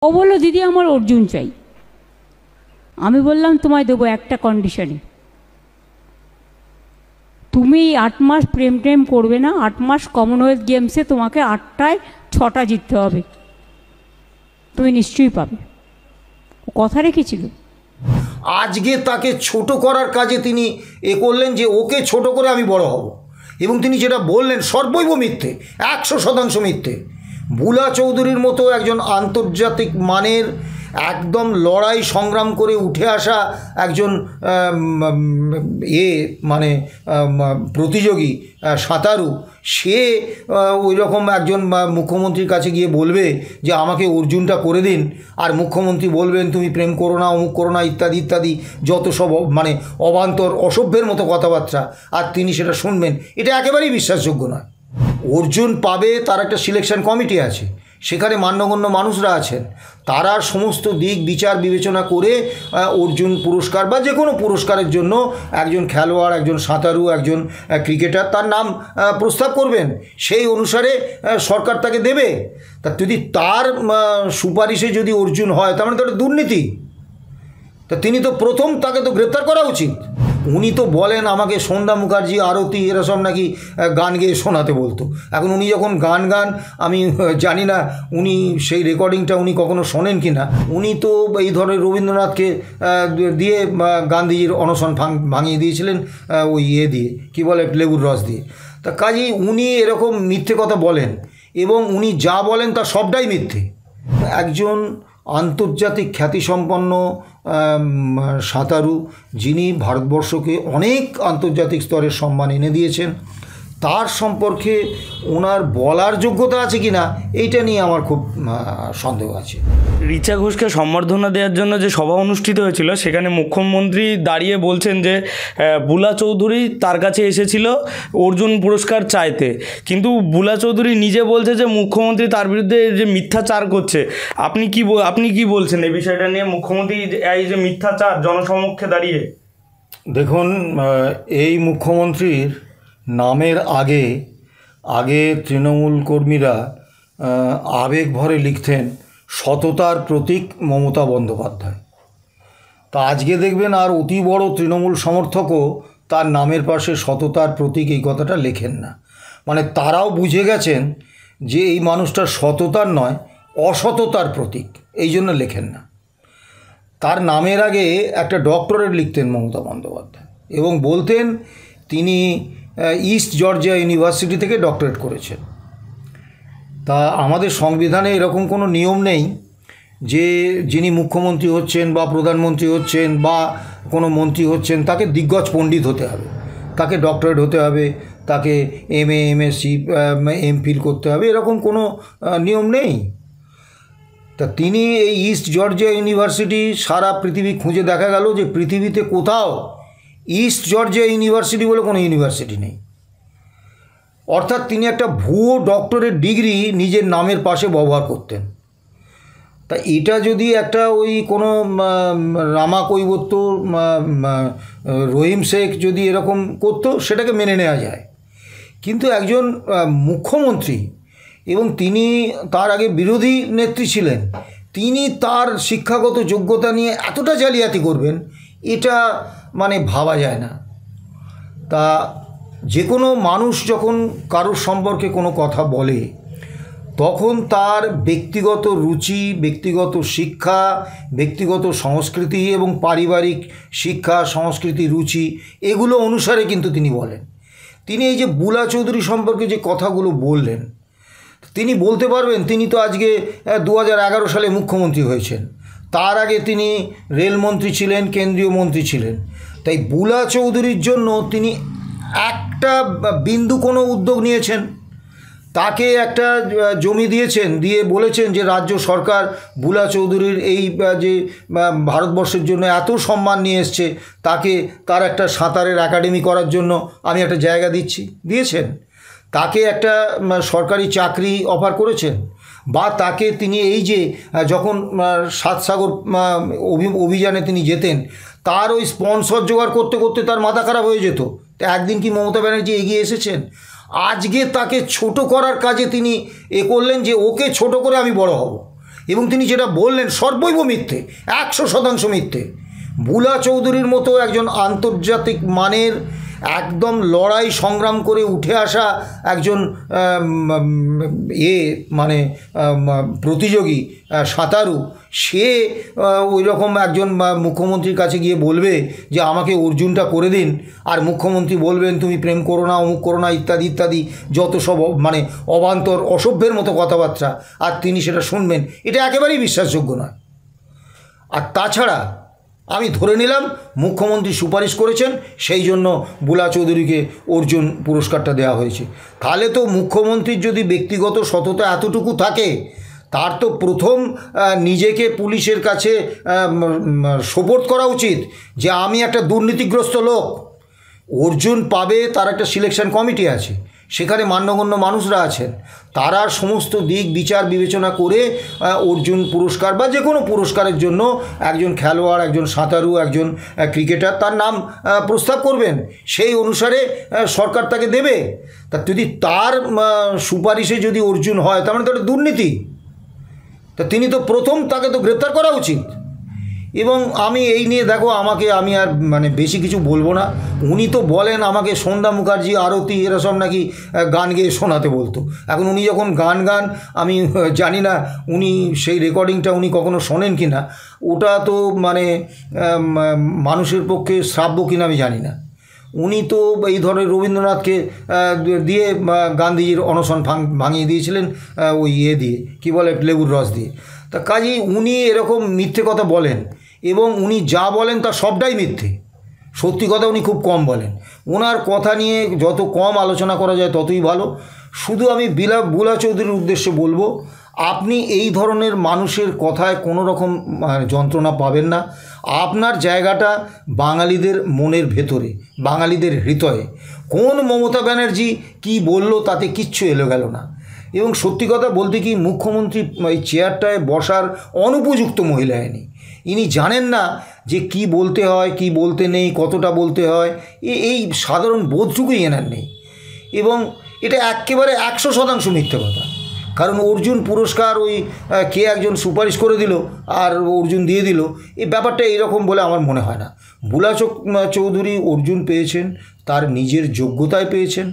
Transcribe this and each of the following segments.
ও বললো দিদি আমার অর্জুন চাই। আমি বললাম তোমায় দেবো একটা কন্ডিশনে, তুমি 8 মাস প্রেম টেম করবে না, 8 মাস কমনওয়েলথ গেমসে তোমাকে 8টায় 6টা জিততে হবে, তুমি নিশ্চয়ই পাবে। ও কথা রেখেছিল। আজকে তাকে ছোট করার কাজে তিনি করলেন যে ওকে ছোট করে আমি বড় হব, এবং তিনি যেটা বললেন সর্বৈব মিথ্যে, 100% মিথ্যে। বুলা চৌধুরীর মতো একজন আন্তর্জাতিক মানের একদম লড়াই সংগ্রাম করে উঠে আসা একজন মানে প্রতিযোগী সাঁতারু, সে ওই রকম একজন মুখ্যমন্ত্রীর কাছে গিয়ে বলবে যে আমাকে অর্জুনটা করে দিন, আর মুখ্যমন্ত্রী বলবেন তুমি প্রেম করো না, অমুক করো না, ইত্যাদি ইত্যাদি যত সব মানে অবান্তর অসভ্যের মতো কথাবার্তা, আর তিনি সেটা শুনবেন, এটা একেবারেই বিশ্বাসযোগ্য নয়। অর্জুন পাবে, তার একটা সিলেকশন কমিটি আছে, সেখানে মান্যগণ্য মানুষরা আছেন, তারা সমস্ত দিক বিচার বিবেচনা করে অর্জুন পুরস্কার বা যে কোনো পুরস্কারের জন্য একজন খেলোয়াড়, একজন সাঁতারু, একজন ক্রিকেটার তার নাম প্রস্তাব করবেন, সেই অনুসারে সরকার তাকে দেবে। তা যদি তার সুপারিশে যদি অর্জুন হয়, তার মানে তো দুর্নীতি। তা তিনি তো প্রথম, তাকে তো গ্রেপ্তার করা উচিত। উনি তো বলেন আমাকে সন্ধ্যা মুখার্জি, আরতি এরা সব নাকি গান গেয়ে শোনাতে বলতো। এখন উনি যখন গান আমি জানি না উনি সেই রেকর্ডিংটা উনি কখনো শোনেন কি না। উনি তো এই ধরনের রবীন্দ্রনাথকে দিয়ে গান্ধীজির অনশন ভাঙিয়ে দিয়েছিলেন ওই দিয়ে কি বলে লেবুর রস দিয়ে। তা কাজেই উনি এরকম মিথ্যে কথা বলেন, এবং উনি যা বলেন তা সবটাই মিথ্যে। একজন আন্তর্জাতিক খ্যাতিসম্পন্ন সাঁতারু, যিনি ভারতবর্ষকে অনেক আন্তর্জাতিক স্তরের সম্মান এনে দিয়েছেন, তার সম্পর্কে ওনার বলার যোগ্যতা আছে কি না এইটা নিয়ে আমার খুব সন্দেহ আছে। রিচা ঘোষকে সম্বর্ধনা দেওয়ার জন্য যে সভা অনুষ্ঠিত হয়েছিল, সেখানে মুখ্যমন্ত্রী দাঁড়িয়ে বলছেন যে বুলা চৌধুরী তার কাছে এসেছিল অর্জুন পুরস্কার চাইতে, কিন্তু বুলা চৌধুরী নিজে বলছে যে মুখ্যমন্ত্রী তার বিরুদ্ধে যে মিথ্যাচার করছে। আপনি কি বলছেন এই বিষয়টা নিয়ে? মুখ্যমন্ত্রী এই যে মিথ্যাচার জনসমক্ষে দাঁড়িয়ে। দেখুন, এই মুখ্যমন্ত্রীর নামের আগে তৃণমূল কর্মীরা আবেগ ভরে লিখতেন সততার প্রতীক মমতা বন্দ্যোপাধ্যায়। তা আজকে দেখবেন আর অতি বড় তৃণমূল সমর্থকও তার নামের পাশে সততার প্রতীক এই কথাটা লেখেন না। মানে তারাও বুঝে গেছেন যে এই মানুষটা সততার নয়, অসততার প্রতীক, এই জন্য লেখেন না। তার নামের আগে একটা ডক্টরেট লিখতেন মমতা বন্দ্যোপাধ্যায়, এবং বলতেন তিনি ইস্ট জর্জিয়া ইউনিভার্সিটি থেকে ডক্টরেট করেছেন। তা আমাদের সংবিধানে এরকম কোনো নিয়ম নেই যে যিনি মুখ্যমন্ত্রী হচ্ছেন বা প্রধানমন্ত্রী হচ্ছেন বা কোনো মন্ত্রী হচ্ছেন তাকে দিগ্গজ পণ্ডিত হতে হবে, তাকে ডক্টরেট হতে হবে, তাকে MA MSc MPhil করতে হবে, এরকম কোনো নিয়ম নেই। তা তিনি এই ইস্ট জর্জিয়া ইউনিভার্সিটি সারা পৃথিবী খুঁজে দেখা গেল যে পৃথিবীতে কোথাও ইস্ট জর্জিয়া ইউনিভার্সিটি বলে কোনো ইউনিভার্সিটি নেই। অর্থাৎ তিনি একটা ভুয়ো ডক্টরেট ডিগ্রি নিজের নামের পাশে ব্যবহার করতেন। তা এটা যদি একটা ওই কোনো রামা কৈবত্য, রহিম শেখ যদি এরকম করতো সেটাকে মেনে নেওয়া যায়, কিন্তু একজন মুখ্যমন্ত্রী, এবং তিনি তার আগে বিরোধী নেত্রী ছিলেন, তিনি তার শিক্ষাগত যোগ্যতা নিয়ে এতটা জালিয়াতি করবেন, এটা মানে ভাবা যায় না। তা যে কোনো মানুষ যখন কারোর সম্পর্কে কোনো কথা বলে, তখন তার ব্যক্তিগত রুচি, ব্যক্তিগত শিক্ষা, ব্যক্তিগত সংস্কৃতি এবং পারিবারিক শিক্ষা, সংস্কৃতি, রুচি এগুলো অনুসারে কিন্তু তিনি বলেন। তিনি এই যে বুলা চৌধুরী সম্পর্কে যে কথাগুলো বললেন, তিনি বলতে পারবেন তিনি তো আজকে 2011 সালে মুখ্যমন্ত্রী হয়েছেন, তার আগে তিনি রেলমন্ত্রী ছিলেন, কেন্দ্রীয় মন্ত্রী ছিলেন। তাই বুলা চৌধুরীর জন্য তিনি একটা বিন্দু কোনো উদ্যোগ নিয়েছেন? তাকে একটা জমি দিয়েছেন, দিয়ে বলেছেন যে রাজ্য সরকার বুলা চৌধুরীর এই যে ভারতবর্ষের জন্য এত সম্মান নিয়ে এসছে, তার একটা সাঁতারের একাডেমি করার জন্য আমি একটা জায়গা দিয়েছেন? তাকে একটা সরকারি চাকরি অফার করেছেন? বা তাকে তিনি এই যে যখন 7 সাগর অভিযানে তিনি যেতেন, তার ওই স্পন্সর জোগাড় করতে করতে তার মাথা খারাপ হয়ে যেত। তা একদিন কি মমতা ব্যানার্জি এগিয়ে এসেছেন? আজকে তাকে ছোট করার কাজে তিনি করলেন যে ওকে ছোট করে আমি বড় হব, এবং তিনি যেটা বললেন সর্বৈব মিথ্যে, 100% মিথ্যে। বুলা চৌধুরীর মতো একজন আন্তর্জাতিক মানের একদম লড়াই সংগ্রাম করে উঠে আসা একজন মানে প্রতিযোগী সাঁতারু, সে ওই রকম একজন মুখ্যমন্ত্রীর কাছে গিয়ে বলবে যে আমাকে অর্জুনটা করে দিন, আর মুখ্যমন্ত্রী বলবেন তুমি প্রেম করো না, অমুক করো না, ইত্যাদি ইত্যাদি যত সব মানে অবান্তর অসভ্যের মতো কথাবার্তা, আর তিনি সেটা শুনবেন, এটা একেবারেই বিশ্বাসযোগ্য নয়। আর তাছাড়া আমি ধরে নিলাম মুখ্যমন্ত্রী সুপারিশ করেছেন, সেই জন্য বুলা চৌধুরীকে অর্জুন পুরস্কারটা দেওয়া হয়েছে। তাহলে তো মুখ্যমন্ত্রীর যদি ব্যক্তিগত সততা এতটুকু থাকে, তার তো প্রথম নিজেকে পুলিশের কাছে সোপর্দ করা উচিত যে আমি একটা দুর্নীতিগ্রস্ত লোক। অর্জুন পাবে, তার একটা সিলেকশন কমিটি আছে, সেখানে মান্যগণ্য মানুষরা আছেন, তারা সমস্ত দিক বিচার বিবেচনা করে অর্জুন পুরস্কার বা যে কোনো পুরস্কারের জন্য একজন খেলোয়াড়, একজন সাঁতারু, একজন ক্রিকেটার তার নাম প্রস্তাব করবেন, সেই অনুসারে সরকার তাকে দেবে। তা যদি তার সুপারিশে যদি অর্জুন হয়, তার মানে তো একটা দুর্নীতি। তা তিনি তো প্রথম, তাকে তো গ্রেপ্তার করা উচিত। এবং আমি এই নিয়ে দেখো, আমি আর মানে বেশি কিছু বলবো না। উনি তো বলেন আমাকে সন্ধ্যা মুখার্জি, আরতি, এরা সব নাকি গান গেয়ে শোনাতে বলতো। এখন উনি যখন গান আমি জানি না উনি সেই রেকর্ডিংটা উনি কখনো শোনেন কি না, ওটা তো মানে মানুষের পক্ষে শ্রাব্য কিনা আমি জানি না। উনি তো এই ধরনের রবীন্দ্রনাথকে দিয়ে গান্ধীজির অনশন ভাঙিয়ে দিয়েছিলেন ওই দিয়ে কী বলে লেবুর রস দিয়ে। তা কাজেই উনি এরকম মিথ্যে কথা বলেন, এবং উনি যা বলেন তা সবটাই মিথ্যে, সত্যি কথা উনি খুব কম বলেন। ওনার কথা নিয়ে যত কম আলোচনা করা যায় ততই ভালো। শুধু আমি বুলা চৌধুরীর উদ্দেশ্যে বলবো, আপনি এই ধরনের মানুষের কথায় কোনো রকম যন্ত্রণা পাবেন না। আপনার জায়গাটা বাঙালিদের মনের ভেতরে, বাঙালিদের হৃদয়ে। কোন মমতা ব্যানার্জি কি বলল তাতে কিচ্ছু এলো গেল না। এবং সত্যি কথা বলতে কি, মুখ্যমন্ত্রী এই চেয়ারটায় বসার অনুপযুক্ত মহিলা ইনি। ইনি জানেন না যে কি বলতে হয়, কি বলতে নেই, কতটা বলতে হয়, এই সাধারণ বোধটুকুই এনার নেই। এবং এটা একেবারে 100% মিথ্যে কথা। কারণ অর্জুন পুরস্কার ওই কে একজন সুপারিশ করে দিল আর অর্জুন দিয়ে দিল, এই ব্যাপারটা এইরকম বলে আমার মনে হয় না। বুলা চৌধুরী অর্জুন পেয়েছেন তার নিজের যোগ্যতায় পেয়েছেন,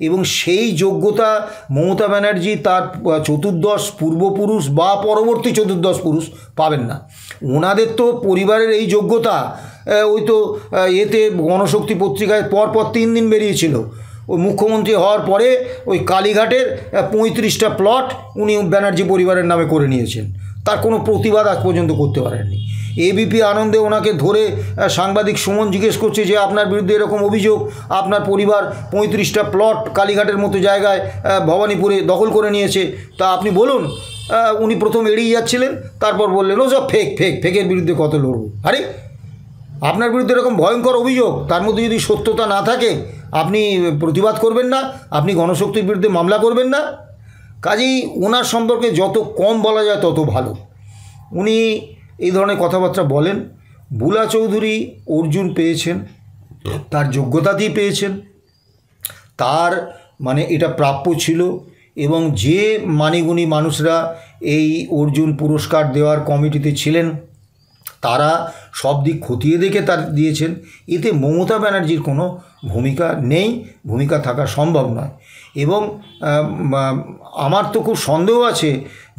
এবং সেই যোগ্যতা মমতা ব্যানার্জি তার চতুর্দশ পূর্বপুরুষ বা পরবর্তী চতুর্দশ পুরুষ পাবেন না। ওনাদের তো পরিবারের এই যোগ্যতা ওই তো এতে গণশক্তি পত্রিকায় পরপর 3 দিন বেরিয়েছিল। ওই মুখ্যমন্ত্রী হওয়ার পরে ওই কালীঘাটের 35টা প্লট উনি ব্যানার্জি পরিবারের নামে করে নিয়েছেন, তার কোনো প্রতিবাদ আজ পর্যন্ত করতে পারেননি। এবিপি আনন্দে ওনাকে ধরে সাংবাদিক সুমন জিজ্ঞেস করছে যে আপনার বিরুদ্ধে এরকম অভিযোগ, আপনার পরিবার 35টা প্লট কালীঘাটের মতো জায়গায় ভবানীপুরে দখল করে নিয়েছে, তা আপনি বলুন। উনি প্রথম এড়িয়ে যাচ্ছিলেন, তারপর বললেন ও সব ফেকের বিরুদ্ধে কত লড়ব। আরে আপনার বিরুদ্ধে এরকম ভয়ঙ্কর অভিযোগ, তার মধ্যে যদি সত্যতা না থাকে আপনি প্রতিবাদ করবেন না, আপনি গণশক্তির বিরুদ্ধে মামলা করবেন না। কাজেই ওনার সম্পর্কে যত কম বলা যায় তত ভালো। উনি এই ধরনের কথাবার্তা বলেন। বুলা চৌধুরী অর্জুন পেয়েছেন, তার যোগ্যতাতেই পেয়েছেন, তার মানে এটা প্রাপ্য ছিল। এবং যে মানিগুণী মানুষরা এই অর্জুন পুরস্কার দেওয়ার কমিটিতে ছিলেন, তারা সব দিক খতিয়ে দেখে তার দিয়েছেন। এতে মমতা ব্যানার্জির কোনো ভূমিকা নেই, ভূমিকা থাকা সম্ভব নয়। এবং আমার তো খুব সন্দেহ আছে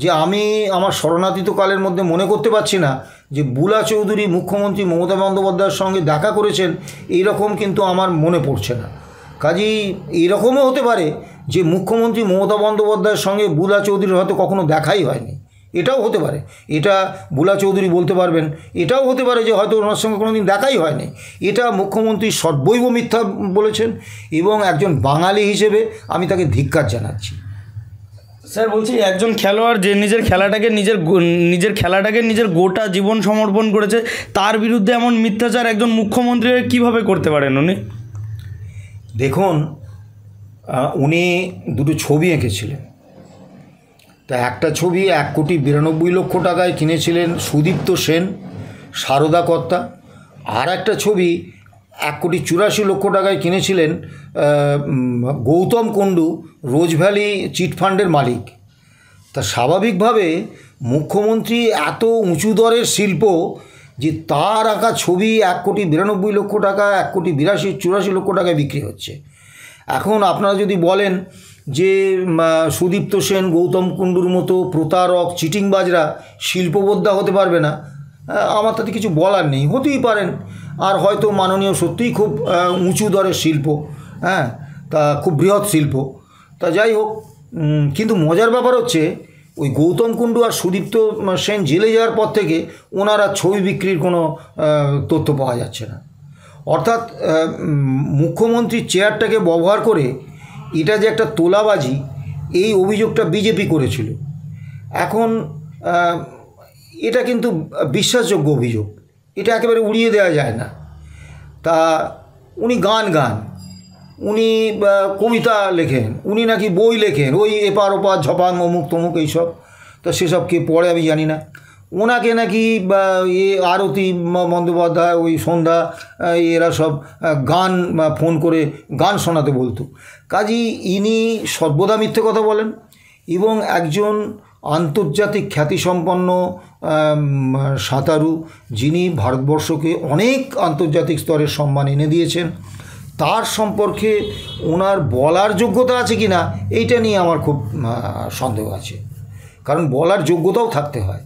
যে আমি আমার শরণাতীত কালের মধ্যে মনে করতে পারছি না যে বুলা চৌধুরী মুখ্যমন্ত্রী মমতা বন্দ্যোপাধ্যায়ের সঙ্গে দেখা করেছেন, এইরকম কিন্তু আমার মনে পড়ছে না। কাজেই এইরকমও হতে পারে যে মুখ্যমন্ত্রী মমতা বন্দ্যোপাধ্যায়ের সঙ্গে বুলা চৌধুরীর হয়তো কখনো দেখাই হয়নি, এটাও হতে পারে। এটা বুলা চৌধুরী বলতে পারবেন। এটাও হতে পারে যে হয়তো ওনার সঙ্গে কোনো দিন দেখাই হয়নি। এটা মুখ্যমন্ত্রী সর্বৈব মিথ্যা বলেছেন, এবং একজন বাঙালি হিসেবে আমি তাকে ধিক্কার জানাচ্ছি। স্যার বলছি, একজন খেলোয়াড় যে নিজের খেলাটাকে নিজের গোটা জীবন সমর্পণ করেছে, তার বিরুদ্ধে এমন মিথ্যাচার একজন মুখ্যমন্ত্রী কীভাবে করতে পারেন উনি? দেখুন, উনি দুটো ছবি এঁকেছিলেন। তা একটা ছবি 1,92,00,000 টাকায় কিনেছিলেন সুদীপ্ত সেন, সারদা কর্তা। আর একটা ছবি 1,84,00,000 টাকায় কিনেছিলেন গৌতম কুণ্ডু, রোজ ভ্যালি চিটফান্ডের মালিক। তা স্বাভাবিকভাবে মুখ্যমন্ত্রী এত উঁচু দরের শিল্প যে তার আঁকা ছবি 1,92,00,000 টাকা, 1,82,84 লক্ষ টাকায় বিক্রি হচ্ছে। এখন আপনারা যদি বলেন যে সুদীপ্ত সেন, গৌতম কুণ্ডুর মতো প্রতারক চিটিংবাজরা শিল্পবোদ্ধা হতে পারবে না, আমার তাতে কিছু বলার নেই, হতেই পারেন। আর হয়তো মাননীয় সত্যিই খুব উঁচু দরের শিল্প, হ্যাঁ, তা খুব বৃহৎ শিল্প। তা যাই হোক, কিন্তু মজার ব্যাপার হচ্ছে ওই গৌতম কুণ্ডু আর সুদীপ্ত সেন জেলে যাওয়ার পর থেকে ওনারা ছবি বিক্রির কোনো তথ্য পাওয়া যাচ্ছে না। অর্থাৎ মুখ্যমন্ত্রীর চেয়ারটাকে ব্যবহার করে এটা যে একটা তোলাবাজি, এই অভিযোগটা বিজেপি করেছিল। এখন এটা কিন্তু বিশ্বাসযোগ্য অভিযোগ, এটা একেবারে উড়িয়ে দেওয়া যায় না। তা উনি গান, উনি কবিতা লেখেন, উনি নাকি বই লেখেন, ওই এপার ওপার ঝপাং অমুক তমুক এইসব। তা সেসব কে পড়ে আমি জানি না। ওনাকে নাকি আরতি বন্দ্যোপাধ্যায়, ওই সন্ধ্যা, এরা সব গান ফোন করে গান শোনাতে বলতো। কাজী ইনি সর্বদা মিথ্যে কথা বলেন এবং একজন আন্তর্জাতিক খ্যাতিসম্পন্ন সাঁতারু, যিনি ভারতবর্ষকে অনেক আন্তর্জাতিক স্তরের সম্মান এনে দিয়েছেন, তার সম্পর্কে ওনার বলার যোগ্যতা আছে কি না এইটা নিয়ে আমার খুব সন্দেহ আছে। কারণ বলার যোগ্যতাও থাকতে হয়।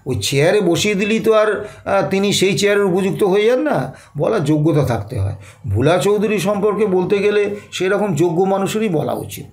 ওই চেয়ারে বসিয়ে দিলেই তো আর তিনি সেই চেয়ারের উপযুক্ত হয়ে যান না, বলার যোগ্যতা থাকতে হয়। ভোলা চৌধুরী সম্পর্কে বলতে গেলে সেরকম যোগ্য মানুষেরই বলা উচিত।